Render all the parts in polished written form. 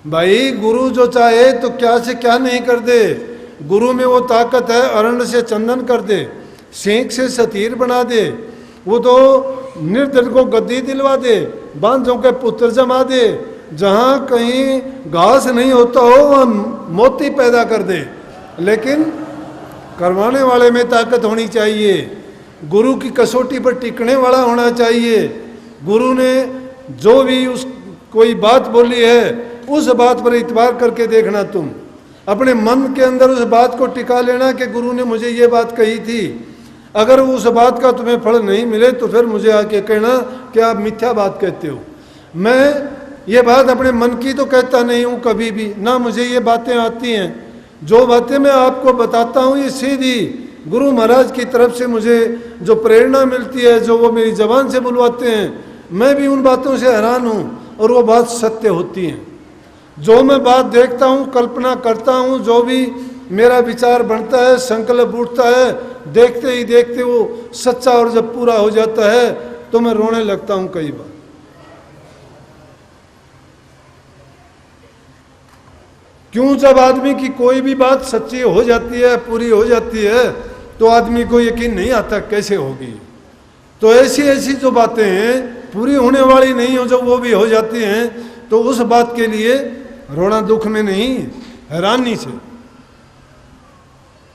भाई गुरु जो चाहे तो क्या से क्या नहीं कर दे। गुरु में वो ताकत है, अरण्य से चंदन कर दे, सींग से सतीर बना दे, वो तो निर्धन को गद्दी दिलवा दे, बांझों के पुत्र जमा दे, जहाँ कहीं घास नहीं होता हो वहाँ मोती पैदा कर दे। लेकिन करवाने वाले में ताकत होनी चाहिए, गुरु की कसौटी पर टिकने वाला होना चाहिए। गुरु ने जो भी उस कोई बात बोली है उस बात पर इतबार करके देखना, तुम अपने मन के अंदर उस बात को टिका लेना कि गुरु ने मुझे ये बात कही थी। अगर उस बात का तुम्हें फल नहीं मिले तो फिर मुझे आके कहना कि आप मिथ्या बात कहते हो। मैं ये बात अपने मन की तो कहता नहीं हूँ कभी भी, ना मुझे ये बातें आती हैं। जो बातें मैं आपको बताता हूँ ये सीधी गुरु महाराज की तरफ से मुझे जो प्रेरणा मिलती है, जो वो मेरी जबान से बुलवाते हैं, मैं भी उन बातों से हैरान हूँ और वो बात सत्य होती हैं। जो मैं बात देखता हूँ, कल्पना करता हूँ, जो भी मेरा विचार बनता है, संकल्प उठता है, देखते ही देखते वो सच्चा और जब पूरा हो जाता है तो मैं रोने लगता हूँ कई बार। क्यों? जब आदमी की कोई भी बात सच्ची हो जाती है, पूरी हो जाती है, तो आदमी को यकीन नहीं आता कैसे होगी। तो ऐसी ऐसी जो बातें हैं पूरी होने वाली नहीं हो, जब वो भी हो जाती हैं तो उस बात के लिए रोना दुख में नहीं, हैरानी से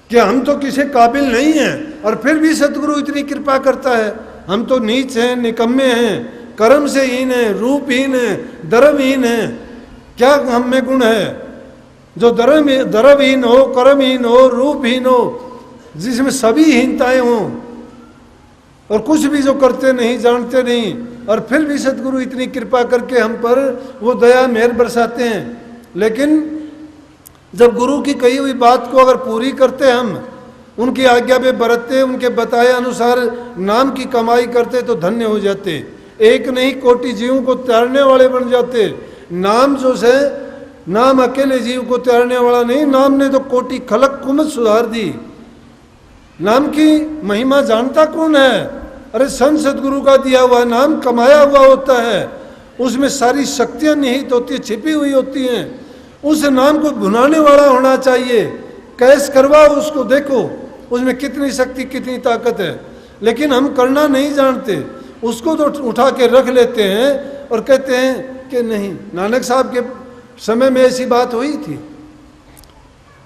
कि हम तो किसी काबिल नहीं हैं और फिर भी सतगुरु इतनी कृपा करता है। हम तो नीच हैं, निकम्मे हैं, कर्म से हीन हैं, रूपहीन हैं, धर्महीन हैं। क्या हम में गुण है जो धर्महीन हो, कर्महीन हो, रूपहीन हो, जिसमें सभी हीनताएं हों और कुछ भी जो करते नहीं, जानते नहीं, और फिर भी सतगुरु इतनी कृपा करके हम पर वो दया मेहर बरसाते हैं। लेकिन जब गुरु की कही हुई बात को अगर पूरी करते, हम उनकी आज्ञा पे बरतते, उनके बताए अनुसार नाम की कमाई करते तो धन्य हो जाते। एक नहीं कोटि जीवों को त्यारने वाले बन जाते। नाम जो है, नाम अकेले जीव को त्यारने वाला नहीं, नाम ने तो कोटि खलक कुमत सुधार दी। नाम की महिमा जानता कौन है? अरे संत सतगुरु का दिया हुआ नाम कमाया हुआ होता है, उसमें सारी शक्तियां निहित होती है, छिपी हुई होती हैं। उस नाम को भुनाने वाला होना चाहिए। कैस करवाओ उसको, देखो उसमें कितनी शक्ति, कितनी ताकत है। लेकिन हम करना नहीं जानते, उसको तो उठा के रख लेते हैं और कहते हैं कि नहीं। नानक साहब के समय में ऐसी बात हुई थी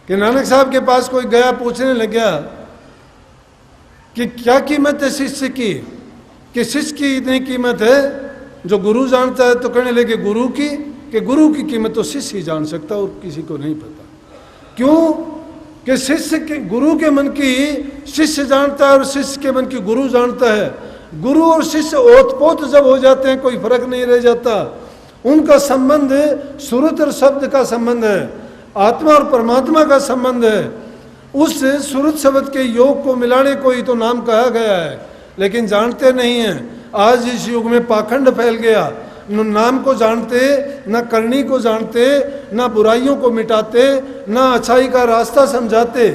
कि नानक साहब के पास कोई गया, पूछने लग गया कि क्या कीमत है शिष्य की, कि शिष्य की इतनी कीमत है जो गुरु जानता है। तो कहने लगे गुरु की, कि गुरु की कीमत तो शिष्य ही जान सकता और किसी को नहीं पता। क्यों? कि शिष्य के गुरु के मन की शिष्य जानता है और शिष्य के मन की गुरु जानता है। गुरु और शिष्य ओतपोत जब हो जाते हैं कोई फर्क नहीं रह जाता। उनका संबंध सुरत और शब्द का संबंध है, आत्मा और परमात्मा का संबंध है। उस सुरत शब्द के योग को मिलाने को ही तो नाम कहा गया है, लेकिन जानते नहीं हैं। आज इस युग में पाखंड फैल गया, न नाम को जानते, न करनी को जानते, न बुराइयों को मिटाते, न अच्छाई का रास्ता समझाते।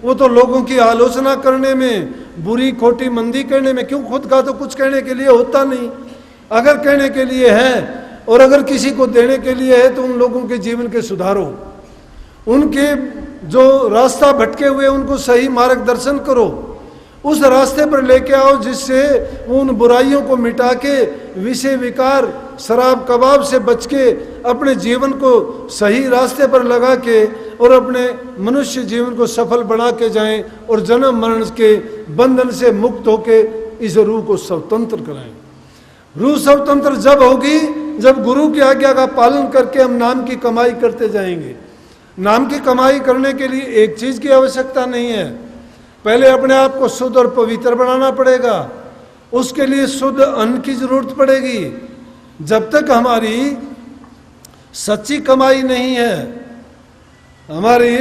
वो तो लोगों की आलोचना करने में, बुरी खोटी मंदी करने में। क्यों? खुद का तो कुछ कहने के लिए होता नहीं। अगर कहने के लिए है और अगर किसी को देने के लिए है तो उन लोगों के जीवन के सुधारो, उनके जो रास्ता भटके हुए उनको सही मार्गदर्शन करो, उस रास्ते पर लेके आओ जिससे वो उन बुराइयों को मिटा के, विषय विकार शराब कबाब से बच के अपने जीवन को सही रास्ते पर लगा के और अपने मनुष्य जीवन को सफल बना के जाएं और जन्म मरण के बंधन से मुक्त होके इस रूह को स्वतंत्र कराएं। रूह स्वतंत्र जब होगी जब गुरु की आज्ञा का पालन करके हम नाम की कमाई करते जाएंगे। नाम की कमाई करने के लिए एक चीज की आवश्यकता नहीं है, पहले अपने आप को शुद्ध और पवित्र बनाना पड़ेगा। उसके लिए शुद्ध अन्न की जरूरत पड़ेगी। जब तक हमारी सच्ची कमाई नहीं है, हमारी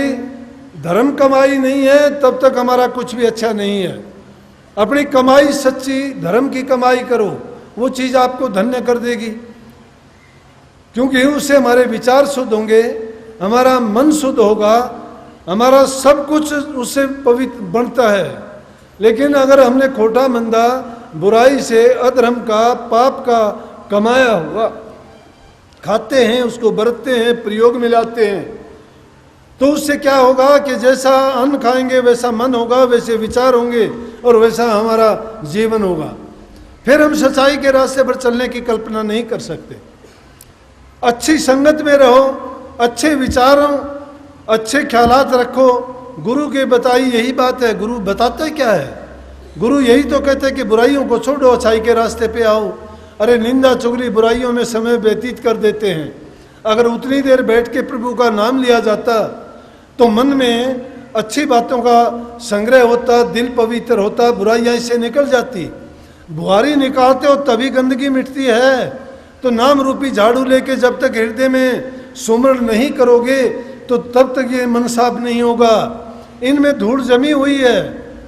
धर्म कमाई नहीं है, तब तक हमारा कुछ भी अच्छा नहीं है। अपनी कमाई सच्ची धर्म की कमाई करो, वो चीज आपको धन्य कर देगी, क्योंकि उससे हमारे विचार शुद्ध होंगे, हमारा मन शुद्ध होगा, हमारा सब कुछ उससे पवित्र बनता है। लेकिन अगर हमने खोटा मंदा बुराई से, अधर्म का, पाप का कमाया हुआ खाते हैं, उसको बरतते हैं, प्रयोग में लाते हैं, तो उससे क्या होगा कि जैसा अन्न खाएंगे वैसा मन होगा, वैसे विचार होंगे और वैसा हमारा जीवन होगा। फिर हम सच्चाई के रास्ते पर चलने की कल्पना नहीं कर सकते। अच्छी संगत में रहो, अच्छे विचारों, अच्छे ख्यालात रखो। गुरु के बताई यही बात है। गुरु बताते क्या है? गुरु यही तो कहते हैं कि बुराइयों को छोड़ो, अच्छाई के रास्ते पे आओ। अरे निंदा चुगली बुराइयों में समय व्यतीत कर देते हैं। अगर उतनी देर बैठ के प्रभु का नाम लिया जाता तो मन में अच्छी बातों का संग्रह होता, दिल पवित्र होता, बुराइयां इससे निकल जाती। बुहारी निकालते हो तभी गंदगी मिटती है। तो नाम रूपी झाड़ू लेके जब तक हृदय में सुमरण नहीं करोगे तो तब तक ये मन साफ नहीं होगा। इनमें धूल जमी हुई है,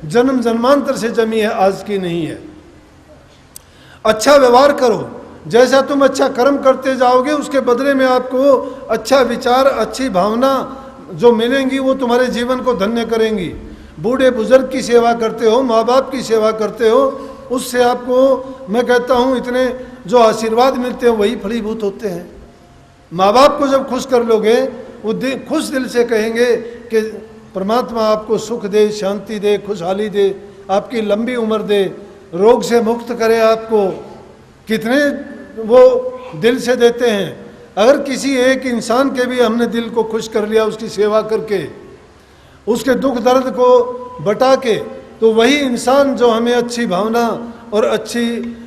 जन्म जन्मांतर से जमी है, आज की नहीं है। अच्छा व्यवहार करो, जैसा तुम अच्छा कर्म करते जाओगे उसके बदले में आपको अच्छा विचार, अच्छी भावना जो मिलेंगी वो तुम्हारे जीवन को धन्य करेंगी। बूढ़े बुजुर्ग की सेवा करते हो, माँ बाप की सेवा करते हो, उससे आपको मैं कहता हूँ इतने जो आशीर्वाद मिलते हैं वही फलीभूत होते हैं। माँ बाप को जब खुश कर लोगे, वो खुश दिल से कहेंगे कि परमात्मा आपको सुख दे, शांति दे, खुशहाली दे, आपकी लंबी उम्र दे, रोग से मुक्त करे आपको। कितने वो दिल से देते हैं। अगर किसी एक इंसान के भी हमने दिल को खुश कर लिया उसकी सेवा करके, उसके दुख दर्द को बटा के, तो वही इंसान जो हमें अच्छी भावना और अच्छी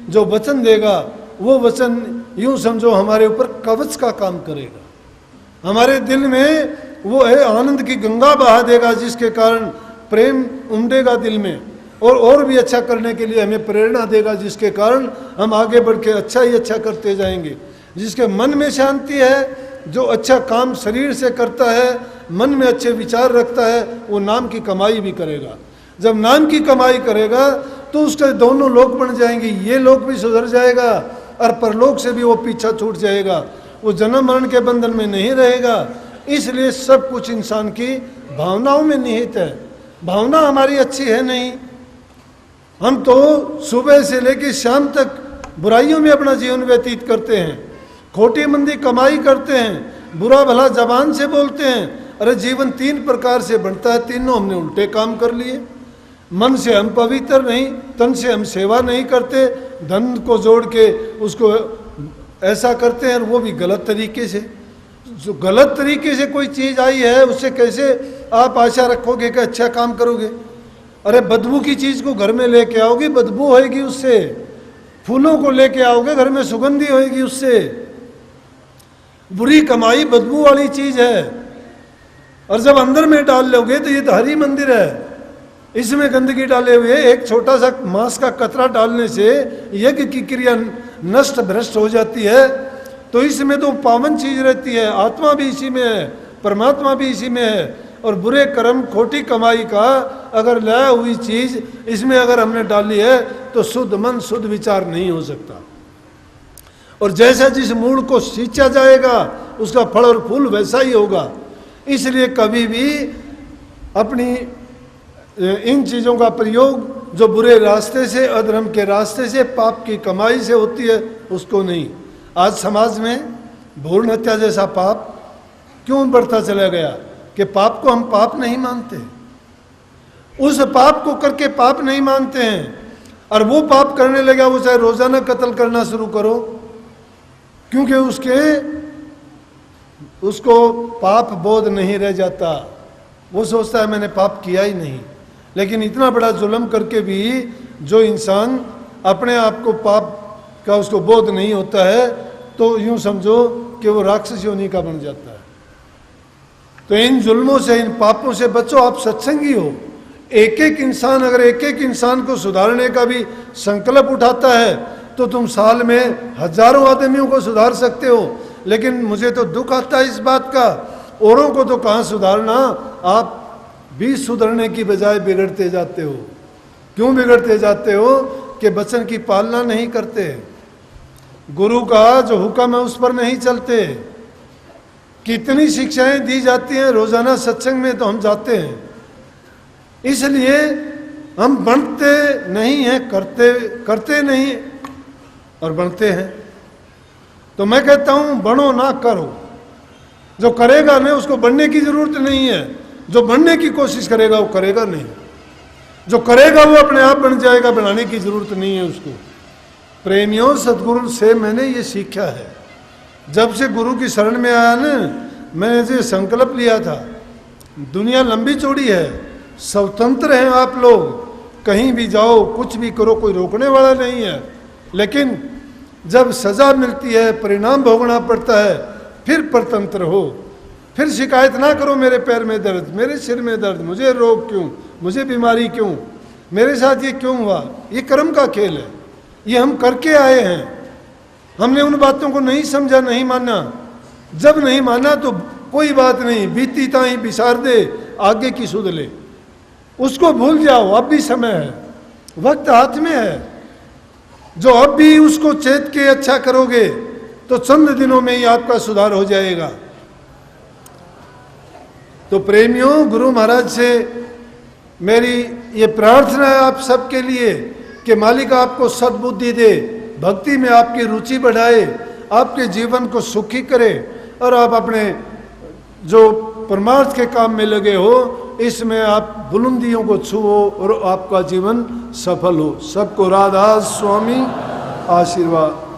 जो वचन देगा, वो वचन यूं समझो हमारे ऊपर कवच का काम करेगा। हमारे दिल में वो है आनंद की गंगा बहा देगा, जिसके कारण प्रेम उमड़ेगा दिल में और भी अच्छा करने के लिए हमें प्रेरणा देगा, जिसके कारण हम आगे बढ़ के अच्छा ही अच्छा करते जाएंगे। जिसके मन में शांति है, जो अच्छा काम शरीर से करता है, मन में अच्छे विचार रखता है, वो नाम की कमाई भी करेगा। जब नाम की कमाई करेगा तो उसके दोनों लोक बन जाएंगे। ये लोक भी सुधर जाएगा और परलोक से भी वो पीछा छूट जाएगा। वो जन्म मरण के बंधन में नहीं रहेगा। इसलिए सब कुछ इंसान की भावनाओं में निहित है। भावना हमारी अच्छी है नहीं, हम तो सुबह से लेकर शाम तक बुराइयों में अपना जीवन व्यतीत करते हैं, खोटी मंदी कमाई करते हैं, बुरा भला जबान से बोलते हैं। अरे जीवन 3 प्रकार से बनता है, तीनों हमने उल्टे काम कर लिए। मन से हम पवित्र नहीं, तन से हम सेवा नहीं करते, धन को जोड़ के उसको ऐसा करते हैं, और वो भी गलत तरीके से। जो गलत तरीके से कोई चीज़ आई है उससे कैसे आप आशा रखोगे कि अच्छा काम करोगे? अरे बदबू की चीज़ को घर में लेके आओगे, बदबू होएगी उससे। फूलों को लेके आओगे, घर में सुगंधी होएगी उससे। बुरी कमाई बदबू वाली चीज़ है, और जब अंदर में डाल लोगे तो ये तो हरी मंदिर है, इसमें गंदगी डाले हुए एक छोटा सा मांस का कतरा डालने से यज्ञ की क्रिया नष्ट भ्रष्ट हो जाती है। तो इसमें तो पावन चीज रहती है, आत्मा भी इसी में है, परमात्मा भी इसी में है। और बुरे कर्म, खोटी कमाई का अगर लाया हुई चीज इसमें अगर हमने डाली है तो शुद्ध मन, शुद्ध विचार नहीं हो सकता। और जैसा जिस मूड को सींचा जाएगा उसका फल और फूल वैसा ही होगा। इसलिए कभी भी अपनी इन चीज़ों का प्रयोग जो बुरे रास्ते से, अधर्म के रास्ते से, पाप की कमाई से होती है उसको नहीं। आज समाज में भ्रूण हत्या जैसा पाप क्यों बढ़ता चला गया कि पाप को हम पाप नहीं मानते, उस पाप को करके पाप नहीं मानते हैं, और वो पाप करने लगा वो चाहे रोजाना कत्ल करना शुरू करो, क्योंकि उसको पाप बोध नहीं रह जाता। वो सोचता है मैंने पाप किया ही नहीं। लेकिन इतना बड़ा जुल्म करके भी जो इंसान अपने आप को पाप का उसको बोध नहीं होता है, तो यूं समझो कि वो राक्षस योनि का बन जाता है। तो इन जुल्मों से, इन पापों से बचो। आप सत्संगी हो। एक एक इंसान, अगर एक एक इंसान को सुधारने का भी संकल्प उठाता है तो तुम साल में हजारों आदमियों को सुधार सकते हो। लेकिन मुझे तो दुख आता है इस बात का, औरों को तो कहाँ सुधारना, आप भी सुधरने की बजाय बिगड़ते जाते हो। क्यों बिगड़ते जाते हो? कि वचन की पालना नहीं करते, गुरु का जो हुक्म है उस पर नहीं चलते। कितनी शिक्षाएं दी जाती हैं रोजाना सत्संग में, तो हम जाते हैं, इसलिए हम बनते नहीं हैं, करते नहीं और बनते हैं। तो मैं कहता हूं बनो ना करो। जो करेगा नहीं उसको बनने की जरूरत नहीं है, जो बनने की कोशिश करेगा वो करेगा नहीं, जो करेगा वो अपने आप बन जाएगा, बनाने की जरूरत नहीं है उसको। प्रेमियों, सतगुरु से मैंने ये सीखा है। जब से गुरु की शरण में आया ना, मैंने जो संकल्प लिया था, दुनिया लंबी चौड़ी है, स्वतंत्र हैं आप लोग, कहीं भी जाओ कुछ भी करो, कोई रोकने वाला नहीं है। लेकिन जब सजा मिलती है, परिणाम भोगना पड़ता है, फिर परतंत्र हो। फिर शिकायत ना करो मेरे पैर में दर्द, मेरे सिर में दर्द, मुझे रोग क्यों, मुझे बीमारी क्यों, मेरे साथ ये क्यों हुआ। ये कर्म का खेल है, ये हम करके आए हैं। हमने उन बातों को नहीं समझा, नहीं माना। जब नहीं माना तो कोई बात नहीं, बीती ताई बिसार दे, आगे की सुध ले, उसको भूल जाओ। अब भी समय है, वक्त हाथ में है। जो अब भी उसको चेत के अच्छा करोगे तो चंद दिनों में ही आपका सुधार हो जाएगा। तो प्रेमियों, गुरु महाराज से मेरी ये प्रार्थना है आप सबके लिए कि मालिक आपको सद्बुद्धि दे, भक्ति में आपकी रुचि बढ़ाए, आपके जीवन को सुखी करे, और आप अपने जो परमार्थ के काम में लगे हो, इसमें आप बुलंदियों को छुओ और आपका जीवन सफल हो। सबको राधा स्वामी आशीर्वाद।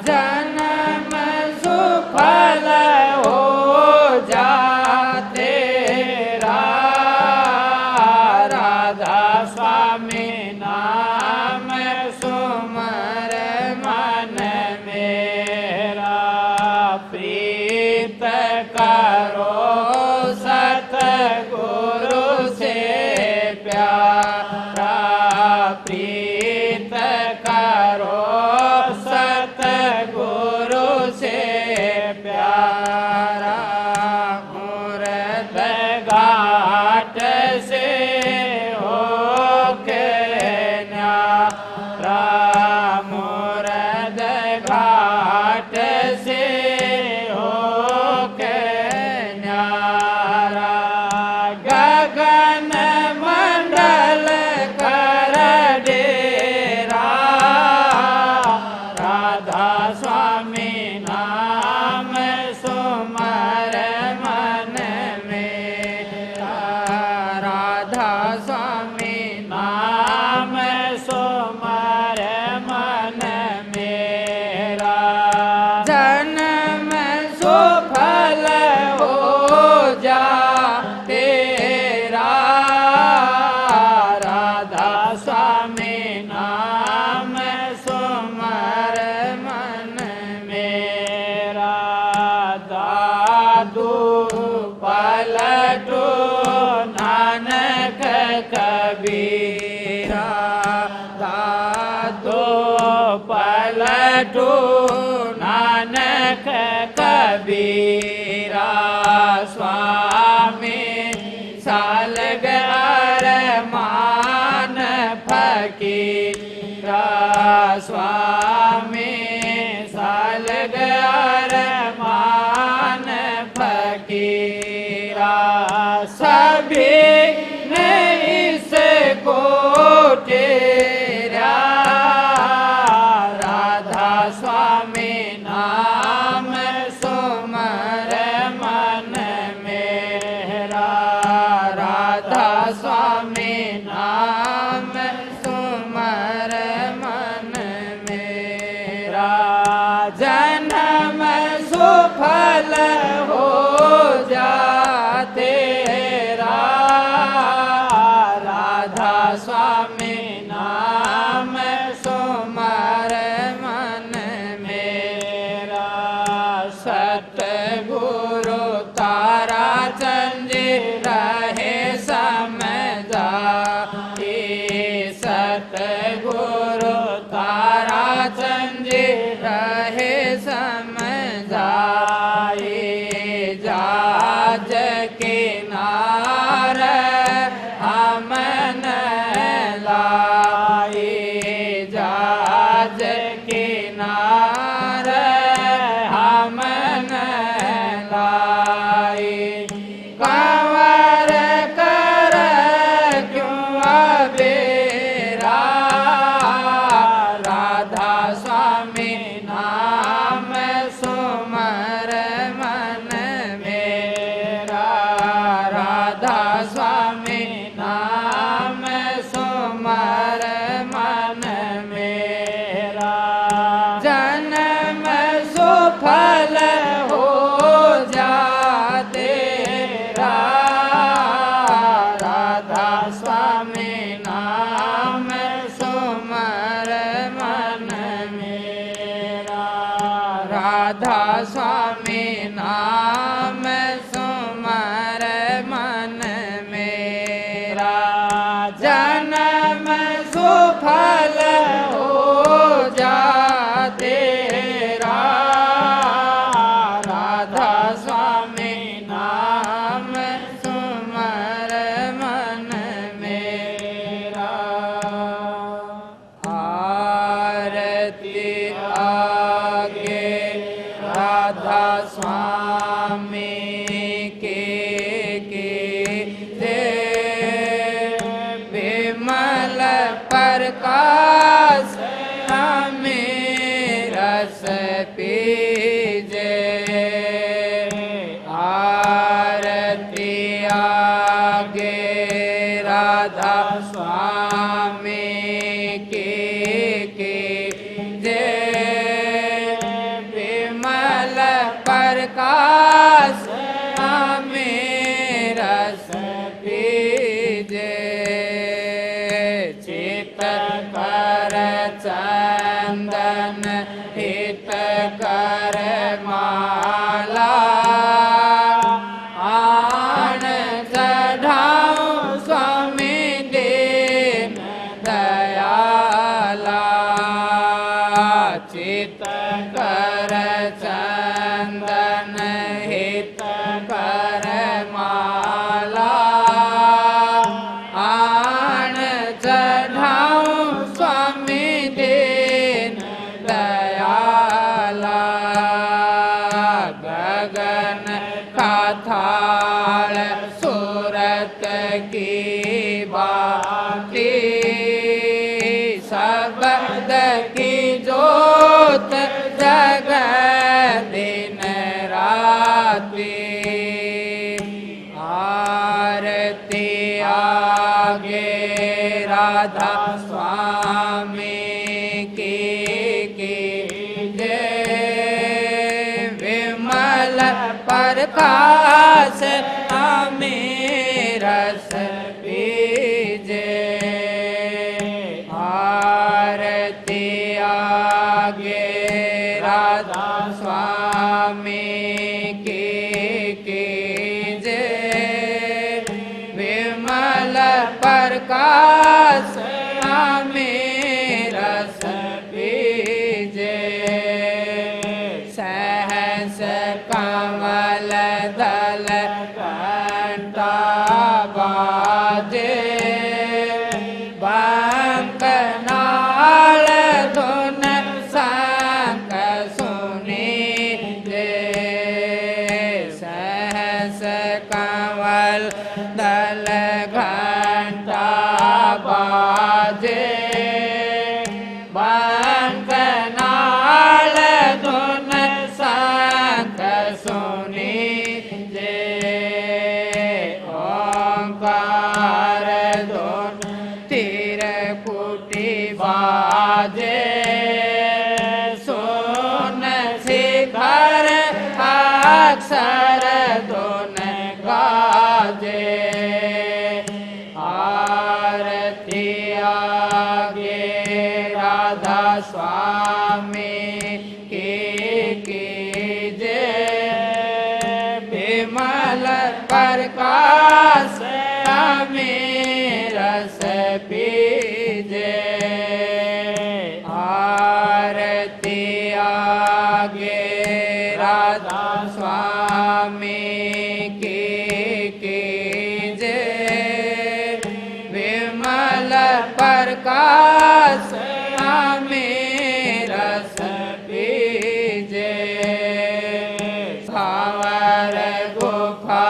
जन्म सुख प्रीत करो सतगुरु से प्यारा, प्रीत करो सतगुरु से प्यारा। मुरद घाट से होके न्यारा, मुरद घाट से होके न्यारा। गगन मंडल कर डेरा, राधा स्वामी नाम सुमर मन मेरा, राधा स्वामी नाम सुमर मन मेरा। जन्म सुफल हो जा तेरा, राधा स्वामी नाम सुमर मन मेरा। दादू पलटू नानक कबीरा, दादू पलटू नानक कबीरा। स्वामी सालगर मान फकीरा, स्वामी सालगर मान फकीरा। सभी ने इसको तेरा, राधा स्वामी नाम सुमर मन मेरा, राधा स्वामी नाम सुमर मन मेरा। जन्म सुफल हो जा तेरा, राधा स्वामी नाम सुमर मन मेरा। सतगुरु तारा चंद रहे समझा, सतगुरु तारा चंद रहे समझाए। जाज किनार हमन लाए, जाज किनार हमन लाए। कंवर कर क्यों अबेरा, राधा स्वामी नाम सुमर मन मेरा, राधा स्वामी नाम सुमर मन मेरा। जन्म सुफल हो जा तेरा, राधा स्वामी नाम सुमर मन मेरा, राधा स्वामी नाम सुमर मन मेरा। जन्म सुफल हो जा तेरा, राधा स्वामी नाम सुमर मन मेरा। आरती आगे राधा स्वामी के जय। विमल प्रकाश हमें रस पीजे, आरती आगे राधा स्वामी के जय। विमल प्रकाश हमें रस पीजे, चित कर चंदन हित कर मा गगन का थाल सूरत की बाती शब्द की जोत जगह दिन राती आरती आगे राधा स्वामी की जय विमल प्रकाश हमें रस बीजे आरती आगे राधा स्वामी की जय विमल प्रकाश हमें रस बीजे सहस कमल दल घंटा बाजे बंकनाल धुन संग सुनी जे सहस कमल दल घंटा बाजे बंकनाल धुन संग सुनी जे ओंकार धुन तीर कुटी बाजे सुन शिखर अक्षर धुन गाजे आरती आगे राधा स्वामी की जय विमल प्रकाश हमें रस बीजे आरती आगे राधा स्वामी की जय विमल प्रकाश हमें रस बीजे सावर गुफा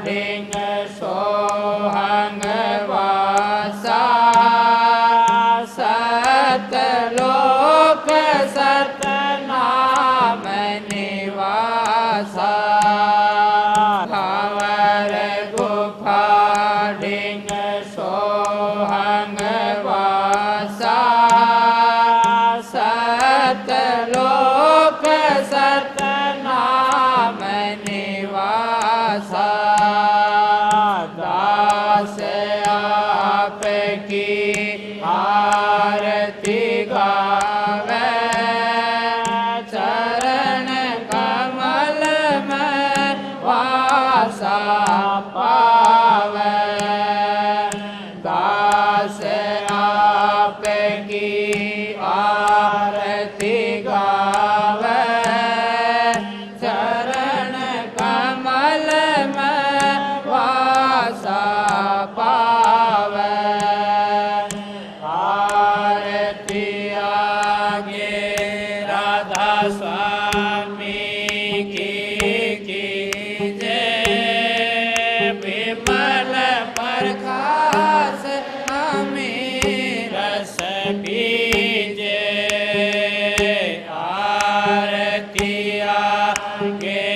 डिंग सोहंग वासा सतलोक सतनाम निवासा सावर गुफा डिंग सोहंग वासा सतलोक सतनाम निवासा दास आपकी आरती गावे चरण कमल में वासा पावे दास आपकी आरती गावे चरण कमल में वासा पावे आरती आगे राधा स्वामी की जय विमल प्रकाश हमें रस बीजे आरती आगे